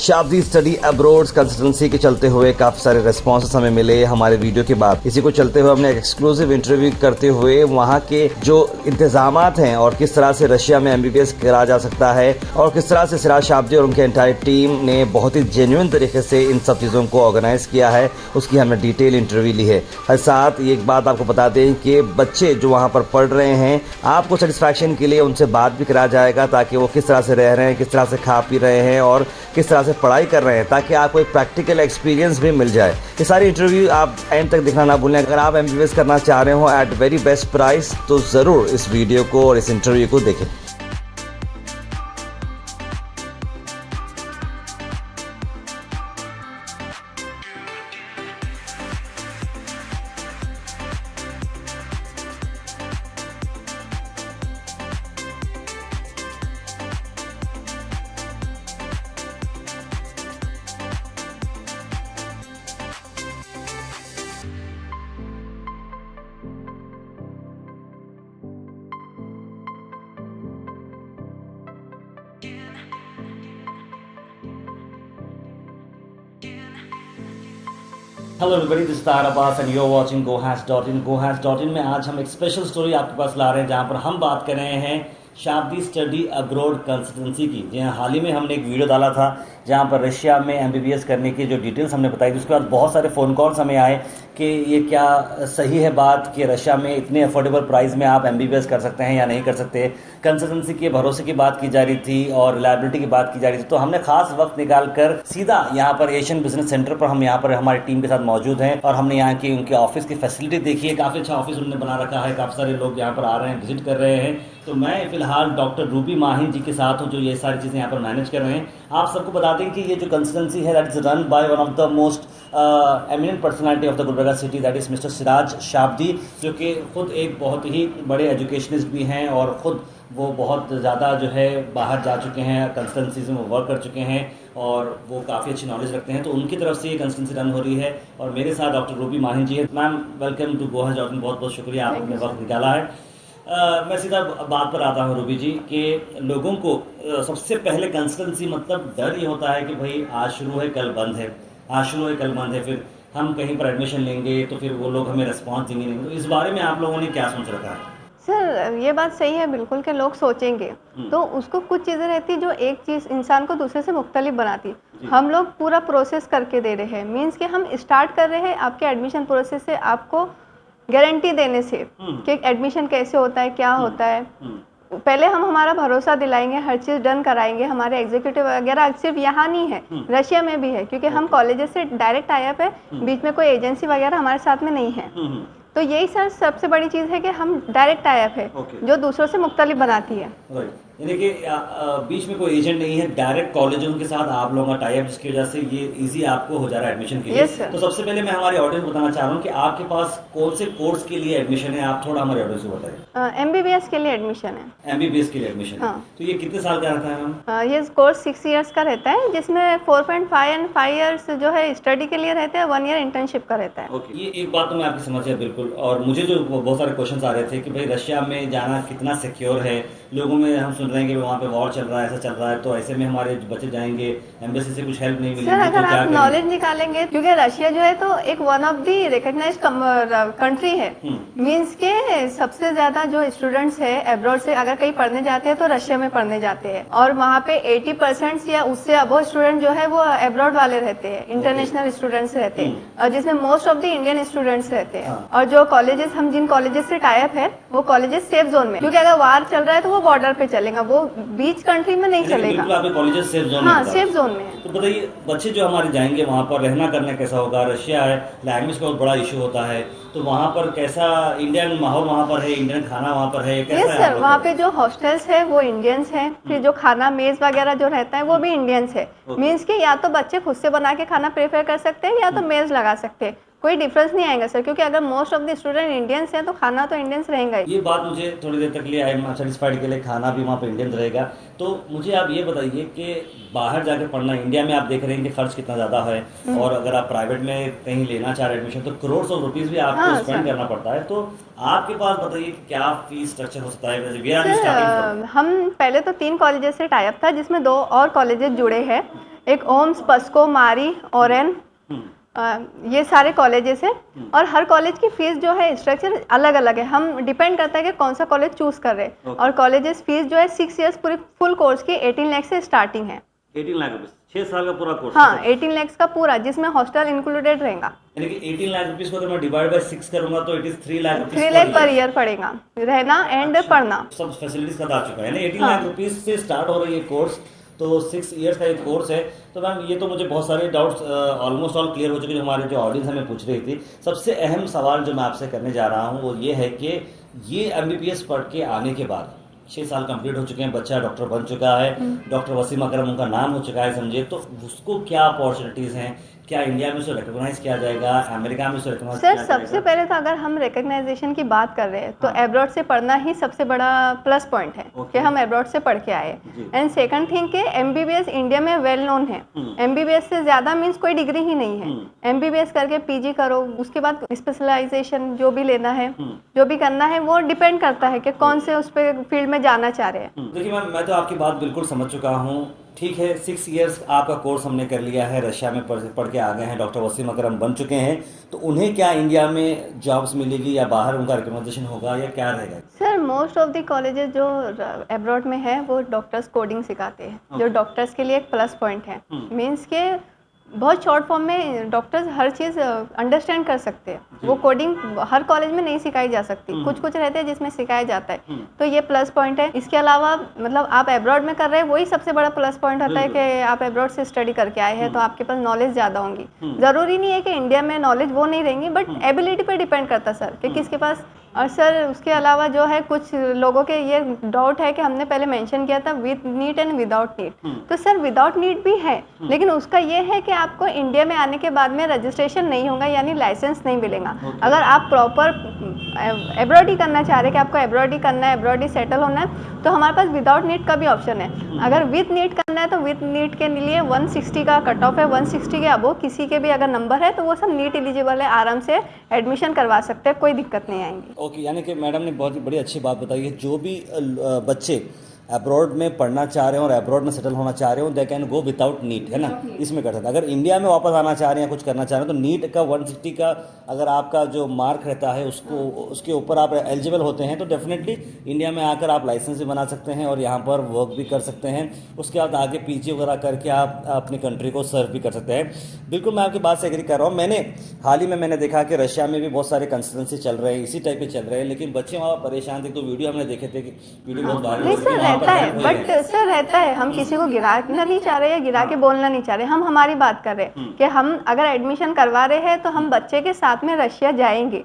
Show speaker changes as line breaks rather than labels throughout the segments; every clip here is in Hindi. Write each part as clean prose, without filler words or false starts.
शाब्दी स्टडी अब्रोड कंसल्टेंसी के चलते हुए काफी सारे रेस्पॉन्सेस हमें मिले हमारे वीडियो के बाद। इसी को चलते हुए हमने एक एक्सक्लूसिव इंटरव्यू करते हुए वहाँ के जो इंतजामात हैं और किस तरह से रशिया में MBBS करा जा सकता है और किस तरह से सिराज शाब्दी और उनके एंटायर टीम ने बहुत ही जेन्युइन तरीके से इन सब चीज़ों को ऑर्गेनाइज किया है, उसकी हमने डिटेल इंटरव्यू ली है। और साथ एक बात आपको बता दें कि बच्चे जो वहाँ पर पढ़ रहे हैं, आपको सेटिस्फैक्शन के लिए उनसे बात भी कराया जाएगा ताकि वो किस तरह से रह रहे हैं, किस तरह से खा पी रहे हैं और किस तरह से पढ़ाई कर रहे हैं, ताकि आपको एक प्रैक्टिकल एक्सपीरियंस भी मिल जाए। ये सारी इंटरव्यू आप एंड तक देखना ना भूलें। अगर आप MBBS करना चाह रहे हो एट वेरी बेस्ट प्राइस तो ज़रूर इस वीडियो को और इस इंटरव्यू को देखें। हेलो एवरीबॉडी, दिस इज तार Abbas and you are watching GoHash.in। GoHash.in में आज हम एक स्पेशल स्टोरी आपके पास ला रहे हैं जहां पर हम बात कर रहे हैं शाब्दी स्टडी अब्रोड कंसल्टेंसी की। जी हाँ, हाल ही में हमने एक वीडियो डाला था जहां पर रशिया में MBBS करने की जो डिटेल्स हमने बताई थी, उसके बाद बहुत सारे फ़ोन कॉल्स हमें आए कि ये क्या सही है बात कि रशिया में इतने अफोर्डेबल प्राइस में आप MBBS कर सकते हैं या नहीं कर सकते। कंसल्टेंसी के भरोसे की बात की जा रही थी और रिलायबिलिटी की बात की जा रही थी, तो हमने खास वक्त निकाल कर सीधा यहाँ पर एशियन बिजनेस सेंटर पर हम यहाँ पर हमारी टीम के साथ मौजूद हैं और हमने यहाँ की उनके ऑफिस की फैसिलिटी देखी है। काफ़ी अच्छा ऑफिस उन्होंने बना रखा है, काफ़ी सारे लोग यहाँ पर आ रहे हैं, विजिट कर रहे हैं। तो मैं फिलहाल डॉक्टर रूबी माहिन जी के साथ हूँ जो ये सारी चीज़ें यहाँ पर मैनेज कर रहे हैं। आप सबको बता दें कि ये जो कंसल्टेंसी है that is run by one of the most eminent personality of the Gulbarga city, that is mister Siraj Shabdi, जो कि खुद एक बहुत ही बड़े एजुकेशनिस्ट भी हैं और ख़ुद वो बहुत ज़्यादा जो है बाहर जा चुके हैं, कंसल्टेंसीज में वर्क कर चुके हैं और वो काफ़ी अच्छी नॉलेज रखते हैं। तो उनकी तरफ से ये कंसल्टेंसी रन हो रही है और मेरे साथ डॉक्टर रूबी माहिन जी है। मैम वेलकम टू GoHash.in, बहुत बहुत शुक्रिया आपने वक्त निकाला है। मैं सीधा बात पर आता हूँ रूबी जी कि लोगों को सबसे पहले कंसल्टेंसी मतलब डर ये होता है कि भाई आज शुरू है कल बंद है, आज शुरू है कल बंद है, फिर हम कहीं पर एडमिशन लेंगे तो फिर वो लोग हमें रिस्पॉन्स देंगे नहीं। तो इस बारे में आप लोगों ने क्या सोच रखा है?
सर ये बात सही है बिल्कुल कि लोग सोचेंगे तो उसको कुछ चीज़ें रहती जो एक चीज़ इंसान को दूसरे से मुख्तलिफ बनाती। हम लोग पूरा प्रोसेस करके दे रहे हैं, मीन्स कि हम स्टार्ट कर रहे हैं आपके एडमिशन प्रोसेस से, आपको गारंटी देने से कि एडमिशन कैसे होता है, क्या होता है। पहले हम हमारा भरोसा दिलाएंगे, हर चीज़ डन कराएंगे। हमारे एग्जीक्यूटिव वगैरह सिर्फ यहाँ नहीं है, रशिया में भी है, क्योंकि हम कॉलेजेस से डायरेक्ट टाई अप है, बीच में कोई एजेंसी वगैरह हमारे साथ में नहीं है। तो यही सर सबसे बड़ी चीज़ है कि हम डायरेक्ट टाई अप है जो दूसरों से मुख्तलिफ बनाती है।
यानी कि बीच में कोई एजेंट नहीं है, डायरेक्ट कॉलेजों के साथ आप लोगों का टाई अप, जिसकी वजह से ये इजी आपको हो जा रहा है एडमिशन के लिए। तो सबसे पहले मैं हमारे ऑडियंस को बताना चाह रहा हूँ कि आपके पास कौन से कोर्स के लिए एडमिशन है, आप थोड़ा हमारे ऑडियंस को बताइए।
MBBS के लिए एडमिशन है।
MBBS के लिए एडमिशन है। तो ये कितने साल का रहता है मैम?
ये कोर्स 6 इयर्स का रहता है, जिसमें 4.5 एंड 5 इयर्स जो है स्टडी के लिए रहते हैं, 1 ईयर इंटर्नशिप का रहता है।
ओके, ये एक बात तो मैं आपकी समझ गया बिल्कुल। और मुझे जो बहुत सारे क्वेश्चन आ रहे थे कि भाई रशिया में जाना कितना सिक्योर है, लोगों में हम सुन रहे हैं कि वहाँ पे वॉर चल रहा है, ऐसा चल रहा है, तो ऐसे में हमारे बच्चे जाएंगे, एम्बेसी से कुछ हेल्प नहीं मिलेगी।
सर अगर आप नॉलेज निकालेंगे, क्योंकि रशिया जो है तो एक one of the recognised country है, मींस के सबसे ज्यादा जो स्टूडेंट्स है अब्रॉड से अगर कहीं पढ़ने जाते हैं तो रशिया में पढ़ने जाते हैं और वहाँ पे 80% या उससे अबव स्टूडेंट जो है वो अब्रॉड वाले रहते हैं, इंटरनेशनल स्टूडेंट्स रहते हैं, और जिसमें most of the Indian students रहते हैं। और जो कॉलेजेस हम जिन कॉलेजेस से टाई अप है वो कॉलेजेस सेफ जोन में, क्योंकि अगर वार चल रहा है तो वो बॉर्डर पे चलेगा, वो बीच कंट्री में नहीं चलेगा।
कॉलेजेस सेफ जोन
हाँ, सेफ जोन में है।
तो बताइए बच्चे जो हमारे जाएंगे वहाँ पर रहना करना कैसा होगा? रशिया है, लैंग्वेज का बहुत बड़ा इशू होता है, तो वहाँ पर कैसा इंडियन माहौल वहाँ पर है, इंडियन खाना वहाँ पर है, कैसा है?
सर वहाँ पे जो हॉस्टल्स है वो इंडियंस है, फिर जो खाना मेज वगैरह जो रहता है वो भी इंडियंस है। मीन्स कि या तो बच्चे खुद से बना के खाना प्रेफर कर सकते हैं या तो मेज लगा सकते हैं, कोई डिफरेंस नहीं आएगा सर, क्योंकि अगर most of the student Indians हैं तो खाना तो इंडियंस रहेगा ही।
ये बात मुझे थोड़ी देर तक लिए आई एम सेटिस्फाइड के लिए खाना भी वहाँ पर इंडियन रहेगा। तो मुझे आप ये बताइए कि बाहर जाकर पढ़ना, इंडिया में आप देख रहे हैं कि खर्च कितना ज़्यादा है और अगर आप प्राइवेट में कहीं लेना चाह रहे एडमिशन तो करोड़ ऑफ रुपीज़ भी आपको स्पेंड करना पड़ता है। तो आपके पास बताइए क्या फीस स्ट्रक्चर हो सकता है?
हम पहले तो 3 कॉलेजेस से टाई अप था, जिसमें 2 और कॉलेजेस जुड़े हैं, एक ओम्स, पस्को, मारी, ओरेन, ये सारे कॉलेजेस हैं। और हर कॉलेज की फीस जो है स्ट्रक्चर अलग अलग है, हम डिपेंड करता है कि कौन सा कॉलेज चूज कर रहे हैं। और कॉलेजेस फीस जो है 6 इयर्स पूरी फुल कोर्स की 18 लाख से स्टार्टिंग है।
18 लाख रुपीस 6 साल का पूरा कोर्स?
हाँ, 18 लाख का पूरा, जिसमें हॉस्टल इंक्लूडेड रहेगा।
यानी कि 18 लाख रुपीस को अगर मैं डिवाइड बाय 6 करूंगा तो it is 3 lakh rupees
3 lakh per year पड़ेगा, रहना एंड पढ़ना।
सब फैसिलिटीज का आ चुका है, यानी 18
हाँ।
लाख रुपीस से स्टार्ट हो रही है कोर्स। तो 6 इयर्स का एक कोर्स है। तो मैम ये तो मुझे बहुत सारे डाउट्स ऑलमोस्ट ऑल क्लियर हो चुके, जो हमारे जो ऑडियंस हमें पूछ रही थी। सबसे अहम सवाल जो मैं आपसे करने जा रहा हूँ वो ये है कि ये MBBS पढ़ के आने के बाद 6 साल कंप्लीट हो चुके हैं, बच्चा डॉक्टर बन चुका है, डॉक्टर वसीम अकरम उनका नाम हो चुका है समझे, तो उसको क्या अपॉर्चुनिटीज़ हैं? क्या इंडिया में उसे रिकॉग्नाइज किया जाएगा, अमेरिका में उसे रिकॉग्नाइज किया
सर,
जाएगा?
सबसे पहले तो अगर हम रिकग्नाइजेशन की बात कर रहे हैं तो एब्रॉड से पढ़ना ही सबसे बड़ा प्लस पॉइंट है कि हम एब्रॉड से पढ़ के आए। एंड सेकंड थिंग कि MBBS इंडिया में वेल नोन है। MBBS से ज़्यादा मीन्स कोई डिग्री ही नहीं है। MBBS करके PG करो, उसके बाद स्पेशलाइजेशन जो भी लेना है, जो भी करना है, वो डिपेंड करता है कि कौन से उस पर फील्ड में जाना चाह रहे हैं।
देखिए मैम, मैं तो आपकी बात बिल्कुल समझ चुका हूँ। ठीक है, 6 इयर्स आपका कोर्स हमने कर लिया है, रशिया में पढ़ के आ गए हैं, डॉक्टर वसीम अकरम बन चुके हैं, तो उन्हें क्या इंडिया में जॉब्स मिलेगी या बाहर उनका रिकमेंडेशन होगा या क्या रहेगा?
Sir, most of the colleges जो एब्रॉड में है वो डॉक्टर्स कोडिंग सिखाते हैं, जो डॉक्टर्स के लिए एक प्लस पॉइंट है। मीन्स के बहुत शॉर्ट फॉर्म में डॉक्टर्स हर चीज़ अंडरस्टैंड कर सकते हैं। वो कोडिंग हर कॉलेज में नहीं सिखाई जा सकती, कुछ कुछ रहते हैं जिसमें सिखाया जाता है, तो ये प्लस पॉइंट है। इसके अलावा मतलब आप एब्रॉड में कर रहे हैं, वही सबसे बड़ा प्लस पॉइंट होता है कि आप एब्रॉड से स्टडी करके आए हैं तो आपके पास नॉलेज ज़्यादा होंगी। ज़रूरी नहीं है कि इंडिया में नॉलेज वो नहीं रहेंगी, बट एबिलिटी पर डिपेंड करता है सर कि किसके पास। और सर उसके अलावा जो है कुछ लोगों के ये डाउट है कि हमने पहले मेंशन किया था with NEET and without NEET, तो सर विदाउट नीट भी है, लेकिन उसका ये है कि आपको इंडिया में आने के बाद में रजिस्ट्रेशन नहीं होगा, यानी लाइसेंस नहीं मिलेगा। अगर आप प्रॉपर एब्रॉड ही करना चाह रहे हैं कि आपको एब्रॉड ही करना है, एब्रॉड ही सेटल होना है, तो हमारे पास विदाउट नीट का भी ऑप्शन है। अगर विद नीट करना है तो विद नीट के लिए 160 का कट ऑफ है, 160 के अबो किसी के भी अगर नंबर है तो वो सब नीट एलिजिबल है, आराम से एडमिशन करवा सकते हैं, कोई दिक्कत नहीं आएंगी।
ओके, यानी कि मैडम ने बहुत ही बड़ी अच्छी बात बताई है। जो भी बच्चे अब्रॉड में पढ़ना चाह रहे हैं और अब्रॉड में सेटल होना चाह रहे हो, they can go without NEET, है ना, इसमें कर सकते हैं। अगर इंडिया में वापस आना चाह रहे हैं, कुछ करना चाह रहे हैं, तो नीट का 160 का अगर आपका जो मार्क रहता है उसके ऊपर आप एलिजिबल होते हैं तो डेफिनेटली इंडिया में आकर आप लाइसेंस भी बना सकते हैं और यहाँ पर वर्क भी कर सकते हैं। उसके बाद आगे PG वगैरह करके आप अपनी कंट्री को सर्व भी कर सकते हैं। बिल्कुल मैं आपकी बात से एग्री कर रहा हूँ। हाल ही में मैंने देखा कि रशिया में भी बहुत सारे कंसल्टेंसी चल रहे हैं, इसी टाइप के चल रहे हैं, लेकिन बच्चे वहाँ परेशान थे। तो वीडियो हमने देखे थे कि वीडियो बहुत वायरल
नहीं सर, रहता है, बट सर रहता है, हम किसी को गिराना नहीं चाह रहे या गिरा के बोलना नहीं चाह रहे, हम हमारी बात कर रहे हैं कि हम अगर एडमिशन करवा रहे हैं तो हम बच्चे के साथ में रशिया जाएंगे,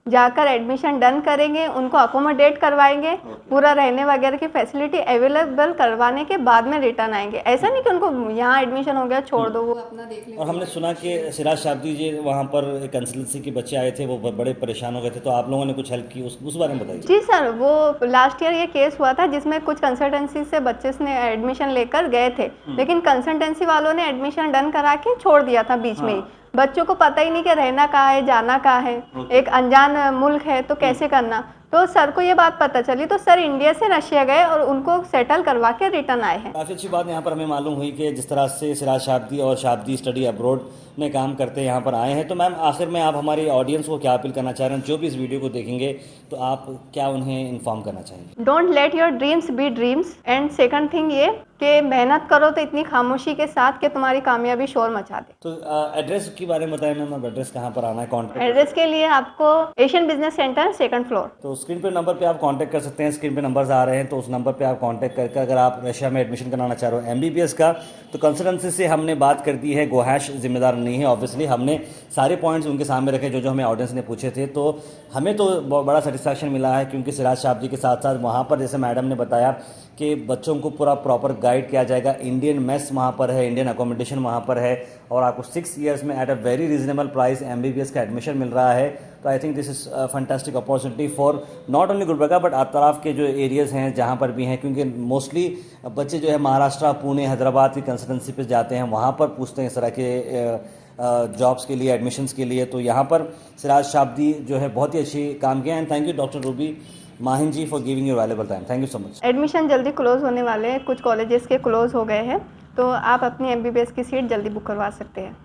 जाकर एडमिशन डन करेंगे, उनको अकोमोडेट करवाएंगे, पूरा रहने वगैरह की फैसिलिटी अवेलेबल करवाने के बाद में रिटर्न आएंगे। ऐसा नहीं कि उनको यहाँ एडमिशन हो गया छोड़ दो, वो अपना देख लेंगे।
और हमने सुना कि सिराज शाब्दी जी वहाँ पर कंसल्टेंसी के बच्चे आए थे, वो बड़े परेशान हो गए थे, तो आप लोगों ने कुछ हेल्प की, उस बारे में बताइए।
जी सर, वो लास्ट ईयर ये केस हुआ था जिसमें कुछ कंसल्टेंसी से बच्चे ने एडमिशन लेकर गए थे, लेकिन कंसल्टेंसी वालों ने एडमिशन डन करा के छोड़ दिया था बीच में ही। बच्चों को पता ही नहीं कि रहना कहाँ है, जाना कहाँ है, एक अनजान मुल्क है तो कैसे करना। तो सर को ये बात पता चली तो सर इंडिया से रशिया गए और उनको सेटल करवा के रिटर्न आए हैं।
काफ़ी अच्छी बात यहाँ पर हमें मालूम हुई कि जिस तरह से सिराज शाब्दी और शाब्दी स्टडी अब्रॉड में काम करते यहाँ पर आए हैं। तो मैम आखिर में आप हमारी ऑडियंस को क्या अपील करना चाह रहे हैं, जो भी इस वीडियो को देखेंगे, तो आप क्या उन्हें इन्फॉर्म करना चाहेंगे?
Don't let your dreams be dreams. And second thing ये कि मेहनत करो तो इतनी खामोशी के साथ कि तुम्हारी कामयाबी शोर मचा दे।
तो एड्रेस के बारे में बताएं मैम, अब एड्रेस कहाँ पर आना है, कॉन्टैक्ट?
एड्रेस के लिए आपको Asian business centre 2nd floor.
तो स्क्रीन पे नंबर पे आप कांटेक्ट कर सकते हैं, स्क्रीन पे नंबर्स आ रहे हैं, तो उस नंबर पे आप कांटेक्ट करके अगर आप रशिया में एडमिशन कराना चाह रहे हो MBBS का, तो कंसल्टेंसी से हमने बात कर दी है, गोहैश जिम्मेदार नहीं है। ऑब्वियसली हमने सारे पॉइंट्स उनके सामने रखे जो हमें ऑडियंस ने पूछे थे, तो हमें तो बहुत बड़ा सेटिस्फैक्शन मिला है, क्योंकि सिराज शाब्दी के साथ साथ वहाँ पर जैसे मैडम ने बताया कि बच्चों को पूरा प्रॉपर गाइड किया जाएगा। इंडियन मेस वहाँ पर है, इंडियन अकोमोडेशन वहाँ पर है, और आपको 6 इयर्स में at a very reasonable price MBBS का एडमिशन मिल रहा है। तो I think this is fantastic opportunity for not only Gulbarga but अतराफ के जो एरियाज़ हैं जहाँ पर भी हैं, क्योंकि मोस्टली बच्चे जो है महाराष्ट्र, पुणे, हैदराबाद की कंसल्टेंसी पे जाते हैं, वहाँ पर पूछते हैं इस तरह के जॉब्स के लिए, एडमिशन्स के लिए। तो यहाँ पर सिराज शाब्दी जो है बहुत ही अच्छी काम किया। And thank you doctor Ruby Mahin ji for giving your valuable time. Thank you so much.
Admission जल्दी क्लोज होने वाले हैं, कुछ कॉलेजेस के क्लोज हो गए हैं, तो आप अपनी MBBS की सीट जल्दी बुक करवा सकते हैं।